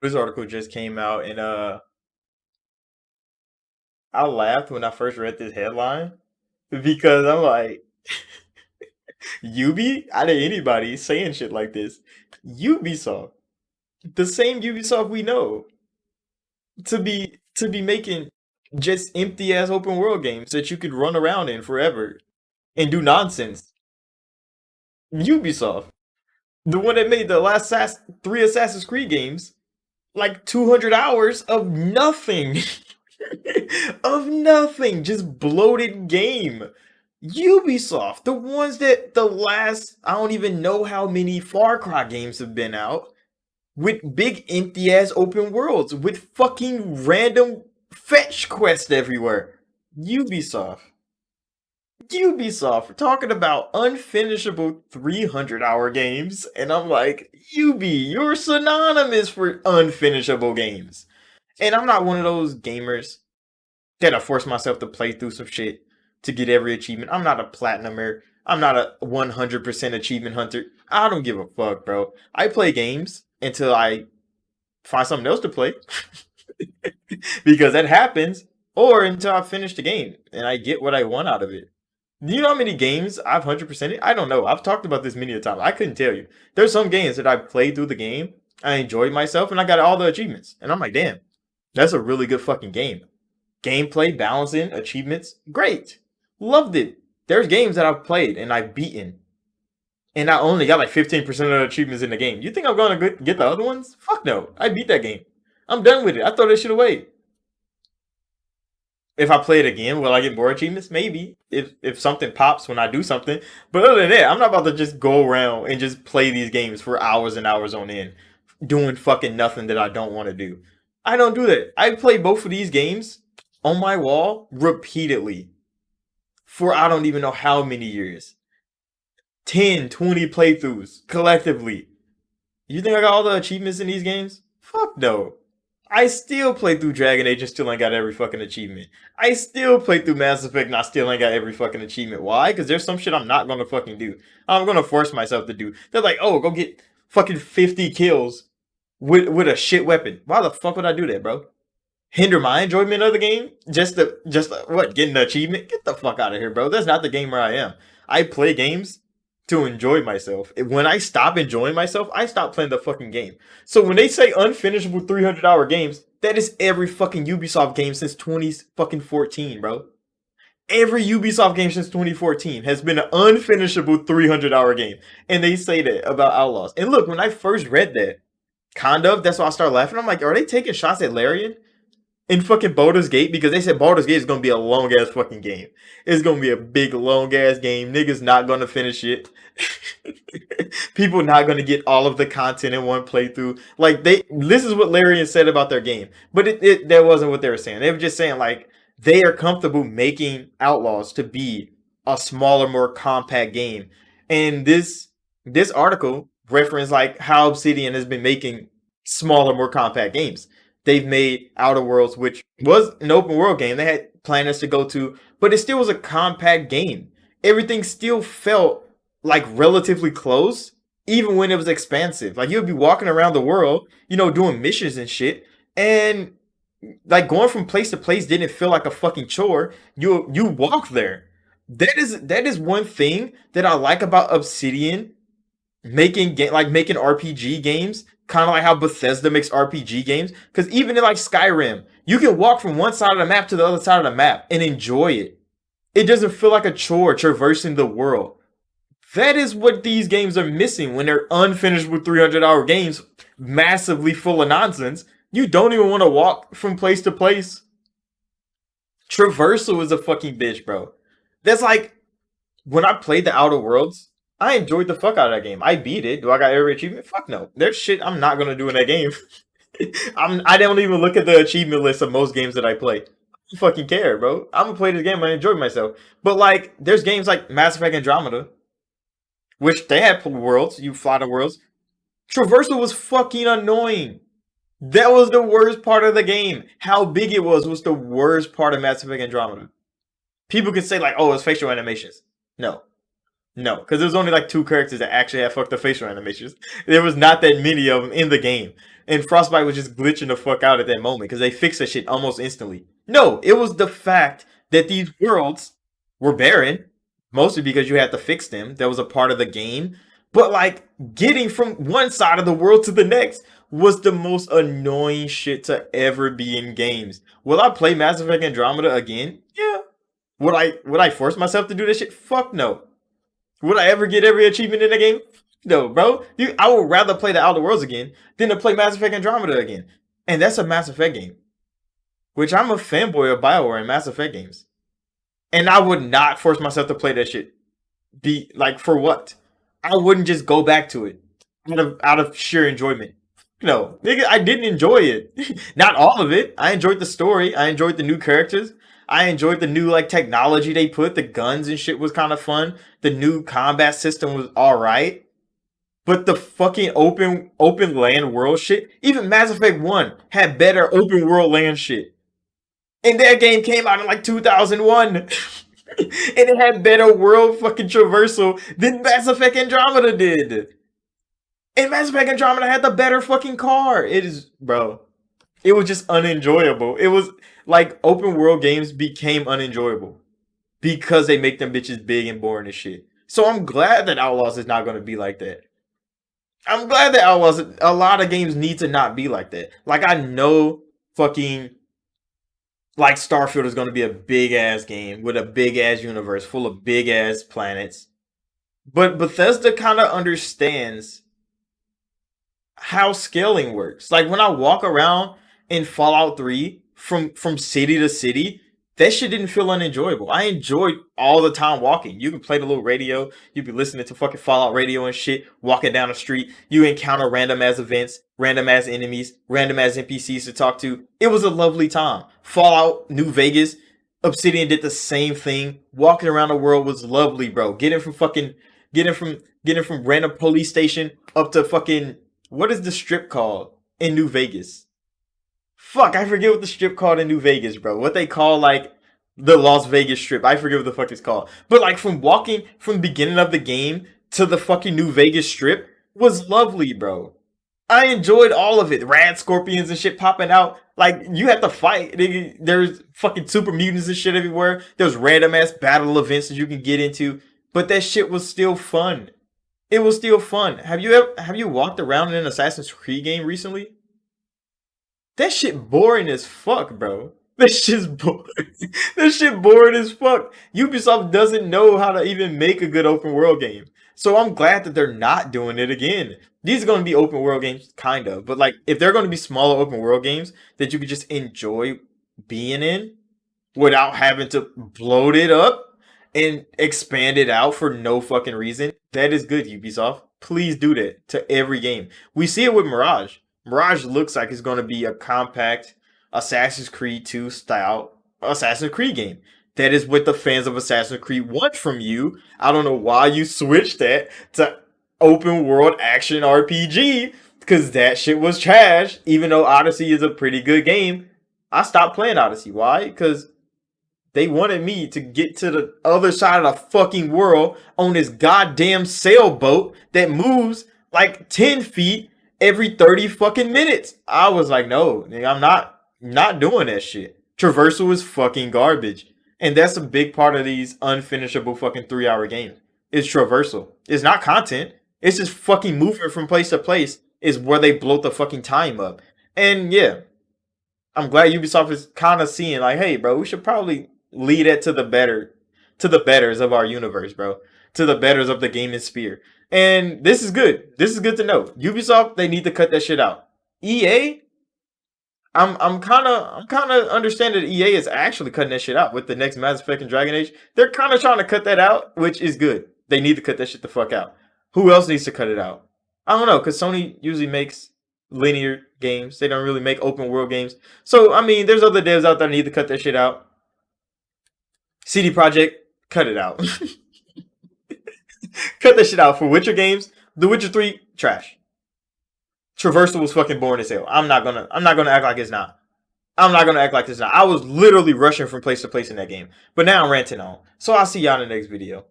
This article just came out, and I laughed when I first read this headline because I'm like, Ubi? Out of anybody saying shit like this, Ubisoft, the same Ubisoft we know, to be making just empty ass open world games that you could run around in forever and do nonsense. Ubisoft, the one that made the last three Assassin's Creed games, like 200 hours of nothing. Of nothing, just bloated game. Ubisoft, the ones that the last, I don't even know how many Far Cry games have been out with big empty ass open worlds with fucking random fetch quests everywhere. Ubisoft. Ubisoft, we're talking about unfinishable 300-hour games, and I'm like, Ubi, you're synonymous for unfinishable games. And I'm not one of those gamers that I force myself to play through some shit to get every achievement. I'm not a platinumer. I'm not a 100% achievement hunter. I don't give a fuck, bro. I play games until I find something else to play because that happens, or until I finish the game and I get what I want out of it. Do you know how many games I've 100%ed? I don't know. I've talked about this many a time. I couldn't tell you. There's some games that I played through the game, I enjoyed myself, and I got all the achievements. And I'm like, damn, that's a really good fucking game. Gameplay, balancing, achievements, great. Loved it. There's games that I've played and I've beaten, and I only got like 15% of the achievements in the game. You think I'm going to get the other ones? Fuck no. I beat that game. I'm done with it. I throw that shit away. If I play it again, will I get more achievements? Maybe. If something pops when I do something. But other than that, I'm not about to just go around and just play these games for hours and hours on end, doing fucking nothing that I don't want to do. I don't do that. I play both of these games on my wall repeatedly for I don't even know how many years. 10, 20 playthroughs collectively. You think I got all the achievements in these games? Fuck no. I still play through Dragon Age and still ain't got every fucking achievement. I still play through Mass Effect and I still ain't got every fucking achievement. Why? Because there's some shit I'm not gonna fucking do. I'm gonna force myself to do. They're like, oh, go get fucking 50 kills with a shit weapon. Why the fuck would I do that, bro? Hinder my enjoyment of the game just to what, get an achievement? Get the fuck out of here, bro. That's not the gamer I am. I play games to enjoy myself. When I stop enjoying myself, I stop playing the fucking game. So when they say unfinishable 300-hour games, that is every fucking Ubisoft game since 20 fucking 14, bro. Every Ubisoft game since 2014 has been an unfinishable 300-hour game. And they say that about Outlaws. And look, when I first read that, kind of, that's why I started laughing. I'm like, are they taking shots at Larian in fucking Baldur's Gate? Because they said Baldur's Gate is gonna be a long ass fucking game. It's gonna be a big long ass game. Niggas not gonna finish it. People not gonna get all of the content in one playthrough. Like this is what Larian said about their game, but that wasn't what they were saying. They were just saying like they are comfortable making Outlaws to be a smaller, more compact game. And this article referenced like how Obsidian has been making smaller, more compact games. They've made Outer Worlds, which was an open world game. They had planets to go to, but it still was a compact game. Everything still felt like relatively close, even when it was expansive. Like you'd be walking around the world, doing missions and shit, and like going from place to place didn't feel like a fucking chore. You walk there. That is one thing that I like about Obsidian making RPG games, kind of like how Bethesda makes RPG games. Because even in like Skyrim, you can walk from one side of the map to the other side of the map and enjoy it. It doesn't feel like a chore traversing the world. That is what these games are missing when they're unfinished with 300-hour games, massively full of nonsense. You don't even want to walk from place to place. Traversal is a fucking bitch, bro. That's like when I played the Outer Worlds, I enjoyed the fuck out of that game. I beat it. Do I got every achievement? Fuck no. There's shit I'm not gonna do in that game. I don't even look at the achievement list of most games that I play. I don't fucking care, bro. I'm gonna play this game and enjoy myself. But like, there's games like Mass Effect Andromeda, which they had worlds. You fly the worlds. Traversal was fucking annoying. That was the worst part of the game. How big it was the worst part of Mass Effect Andromeda. People can say like, "Oh, it's facial animations." No, no, because there's only like two characters that actually have fucked the facial animations. There was not that many of them in the game. and Frostbite was just glitching the fuck out at that moment because they fixed that shit almost instantly. No, it was the fact that these worlds were barren, mostly because you had to fix them. That was a part of the game. But like getting from one side of the world to the next was the most annoying shit to ever be in games. Will I play Mass Effect Andromeda again? Yeah. Would I force myself to do this shit? Fuck no. Would I ever get every achievement in the game? No, bro. I would rather play the Outer Worlds again than to play Mass Effect Andromeda again. And that's a Mass Effect game. Which I'm a fanboy of BioWare and Mass Effect games. And I would not force myself to play that shit. Be like for what? I wouldn't just go back to it out of sheer enjoyment. No, nigga, I didn't enjoy it. Not all of it. I enjoyed the story. I enjoyed the new characters. I enjoyed the new like technology they put. The guns and shit was kind of fun. The new combat system was all right. But the fucking open land world shit, even Mass Effect 1 had better open world land shit. And that game came out in like 2001. And it had better world fucking traversal than Mass Effect Andromeda did. And Mass Effect Andromeda had the better fucking car. It is, bro. It was just unenjoyable. It was like open world games became unenjoyable because they make them bitches big and boring as shit. So I'm glad that Outlaws is not going to be like that. I'm glad that Outlaws, a lot of games need to not be like that. Like I know fucking like Starfield is going to be a big ass game with a big ass universe full of big ass planets. But Bethesda kind of understands how scaling works. Like when I walk around in Fallout 3 from city to city, that shit didn't feel unenjoyable. I enjoyed all the time walking. You can play the little radio, you be listening to fucking Fallout radio and shit, walking down the street, you encounter random ass events, random ass enemies, random ass NPCs to talk to. It was a lovely time. Fallout New Vegas, Obsidian did the same thing. Walking around the world was lovely, bro. Getting from random police station up to fucking what is the strip called in New Vegas? Fuck, I forget what the strip called in New Vegas, bro. What they call like the Las Vegas Strip. I forget what the fuck it's called. But like from walking from the beginning of the game to the fucking New Vegas Strip was lovely, bro. I enjoyed all of it. Rad scorpions and shit popping out. Like you have to fight. There's fucking super mutants and shit everywhere. There's random ass battle events that you can get into. But that shit was still fun. It was still fun. Have you walked around in an Assassin's Creed game recently? That shit boring as fuck, bro. That shit's boring. That shit boring as fuck. Ubisoft doesn't know how to even make a good open world game. So I'm glad that they're not doing it again. These are going to be open world games, kind of. But like, if they're going to be smaller open world games that you could just enjoy being in without having to bloat it up and expand it out for no fucking reason, that is good, Ubisoft. Please do that to every game. We see it with Mirage. Mirage looks like it's going to be a compact Assassin's Creed 2 style Assassin's Creed game. That is what the fans of Assassin's Creed want from you. I don't know why you switched that to open world action RPG, because that shit was trash. Even though Odyssey is a pretty good game, I stopped playing Odyssey. Why? Because they wanted me to get to the other side of the fucking world on this goddamn sailboat that moves like 10 feet every 30 fucking minutes. I was like, no, I'm not doing that shit. Traversal is fucking garbage. And that's a big part of these unfinishable fucking 3-hour games. It's traversal. It's not content. It's just fucking moving from place to place is where they bloat the fucking time up. And yeah, I'm glad Ubisoft is kind of seeing like, hey, bro, we should probably lead it to the betters of our universe, bro. To the betters of the gaming sphere. And this is good. This is good to know. Ubisoft, they need to cut that shit out. EA, I'm kind of understanding that EA is actually cutting that shit out with the next Mass Effect and Dragon Age. They're kind of trying to cut that out, which is good. They need to cut that shit the fuck out. Who else needs to cut it out? I don't know, because Sony usually makes linear games. They don't really make open world games. So, I mean, there's other devs out there that need to cut that shit out. CD Projekt, cut it out. Cut that shit out for Witcher games. The Witcher 3, trash. Traversal was fucking boring as hell. I'm not gonna act like it's not. I'm not gonna act like it's not. I was literally rushing from place to place in that game. But now I'm ranting on. So I'll see y'all in the next video.